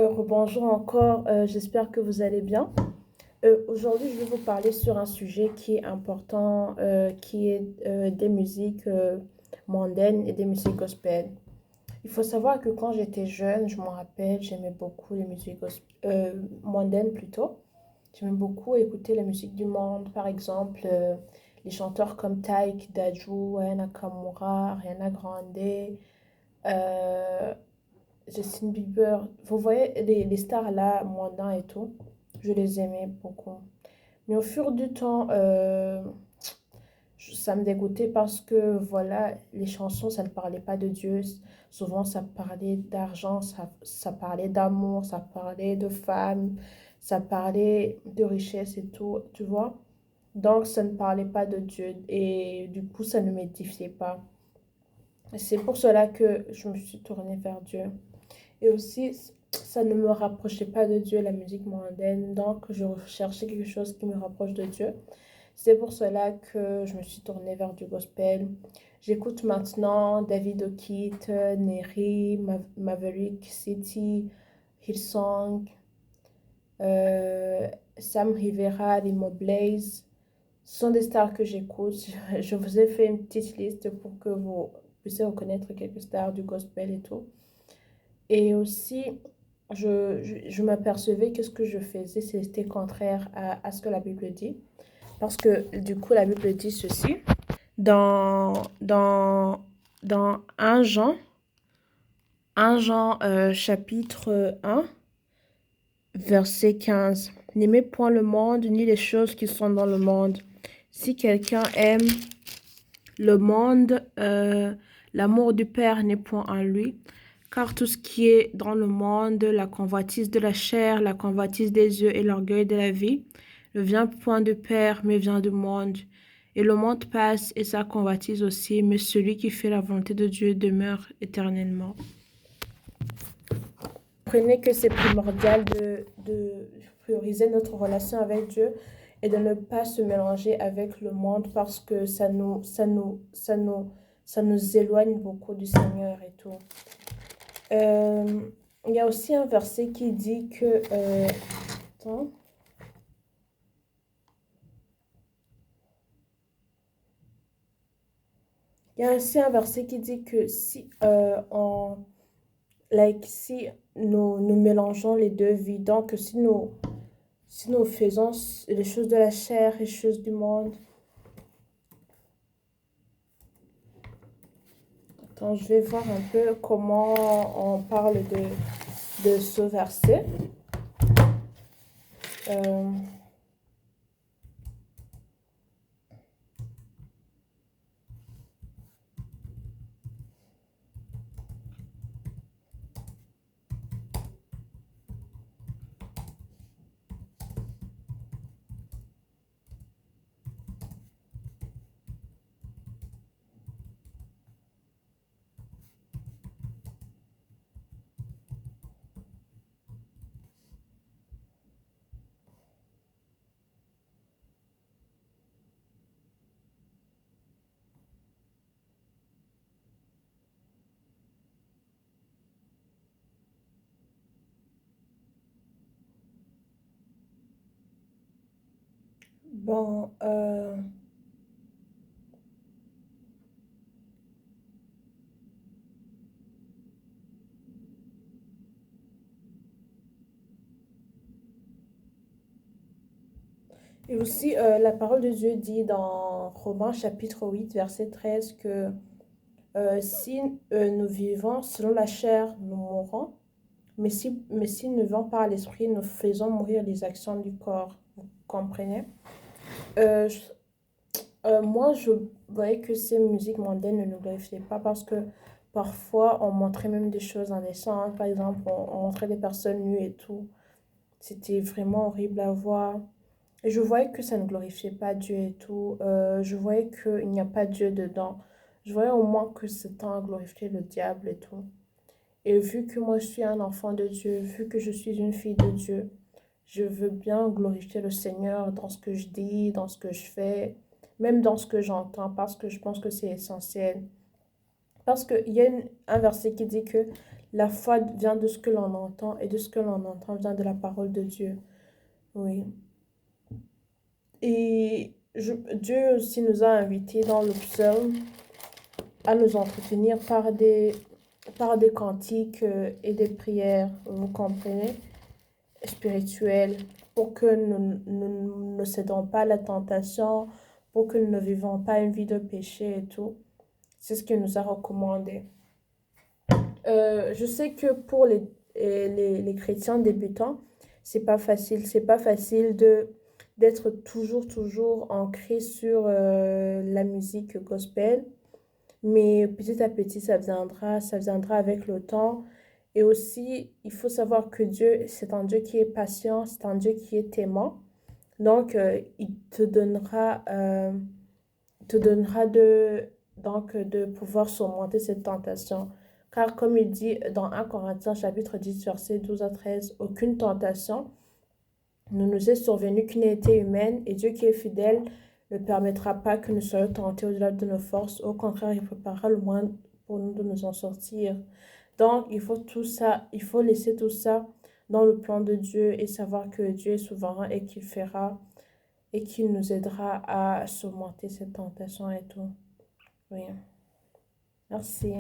Rebonjour encore, j'espère que vous allez bien. Aujourd'hui, je vais vous parler sur un sujet qui est important, qui est des musiques mondaines et des musiques gospel. Il faut savoir que quand j'étais jeune, je me rappelle, j'aimais beaucoup les musiques mondaines plutôt. J'aimais beaucoup écouter la musique du monde, par exemple, les chanteurs comme Taïk, Dadju, Aya Nakamura, Ariana Grande, euh, Justin Bieber. Vous voyez, les stars là, mondains et tout, je les aimais beaucoup. Mais au fur du temps, ça me dégoûtait parce que, voilà, les chansons, ça ne parlait pas de Dieu. Souvent, ça parlait d'argent, ça parlait d'amour, ça parlait de femmes, ça parlait de richesse et tout, tu vois. Donc, ça ne parlait pas de Dieu et du coup, ça ne m'édifiait pas. C'est pour cela que je me suis tournée vers Dieu. Et aussi, ça ne me rapprochait pas de Dieu, la musique mondaine. Donc, je recherchais quelque chose qui me rapproche de Dieu. C'est pour cela que je me suis tournée vers du gospel. J'écoute maintenant David O'Keefe, Neri, Maverick City, Hillsong, euh, Sam Rivera, Limo Blaze. Ce sont des stars que j'écoute. Je vous ai fait une petite liste pour que vous puissiez reconnaître quelques stars du gospel et tout. Et aussi, je m'apercevais que ce que je faisais, c'était contraire à ce que la Bible dit. Parce que du coup, la Bible dit ceci. Dans, dans, dans 1 Jean chapitre 1, verset 15. N'aimez point le monde, ni les choses qui sont dans le monde. Si quelqu'un aime le monde, l'amour du Père n'est point en lui. Car tout ce qui est dans le monde, la convoitise de la chair, la convoitise des yeux et l'orgueil de la vie, ne vient point du Père, mais vient du monde. Et le monde passe et sa convoitise aussi, mais celui qui fait la volonté de Dieu demeure éternellement. Prenez que c'est primordial de prioriser notre relation avec Dieu et de ne pas se mélanger avec le monde parce que ça nous éloigne beaucoup du Seigneur et tout. Euh, il y a aussi un verset qui dit que... attends. Il y a aussi un verset qui dit que si nous mélangeons les deux vies, donc si nous faisons les choses de la chair et les choses du monde. Attends, je vais voir un peu comment on parle de ce verset. Euh, bon, et aussi la parole de Dieu dit dans Romains chapitre 8 verset 13 que si nous vivons selon la chair, nous mourrons. Mais si nous vivons par l'esprit, nous faisons mourir les actions du corps. Vous comprenez? Euh, je- Moi, je voyais que ces musiques mondaines ne nous glorifiaient pas parce que parfois, on montrait même des choses indécentes. Par exemple, on montrait des personnes nues et tout. C'était vraiment horrible à voir. Et je voyais que ça ne glorifiait pas Dieu et tout. Je voyais qu'il n'y a pas Dieu dedans. Je voyais au moins que c'était à glorifier le diable et tout. Et vu que moi je suis un enfant de Dieu, vu que je suis une fille de Dieu, je veux bien glorifier le Seigneur dans ce que je dis, dans ce que je fais, même dans ce que j'entends, parce que je pense que c'est essentiel. Parce qu'il y a un verset qui dit que La foi vient de ce que l'on entend et de ce que l'on entend vient de la parole de Dieu. Oui. Et Dieu aussi nous a invités dans le psaume à nous entretenir par des cantiques et des prières, vous comprenez, spirituelles, pour que nous ne cédons pas à la tentation, pour que nous ne vivons pas une vie de péché et tout. C'est ce qu'il nous a recommandé. Je sais que pour les chrétiens débutants, c'est pas facile. C'est pas facile d'être toujours ancré sur la musique gospel. Mais petit à petit, ça viendra avec le temps. Et aussi, il faut savoir que Dieu, c'est un Dieu qui est patient, c'est un Dieu qui est aimant. Donc, il te donnera de pouvoir surmonter cette tentation. Car comme il dit dans 1 Corinthiens chapitre 10 verset 12 à 13, aucune tentation ne nous est survenue qui n'ait été humaine et Dieu qui est fidèle ne permettra pas que nous soyons tentés au-delà de nos forces. Au contraire, il préparera le moyen pour nous de nous en sortir. Donc, il faut laisser tout ça dans le plan de Dieu et savoir que Dieu est souverain et qu'il fera et qu'il nous aidera à surmonter cette tentation et tout. Oui. Merci.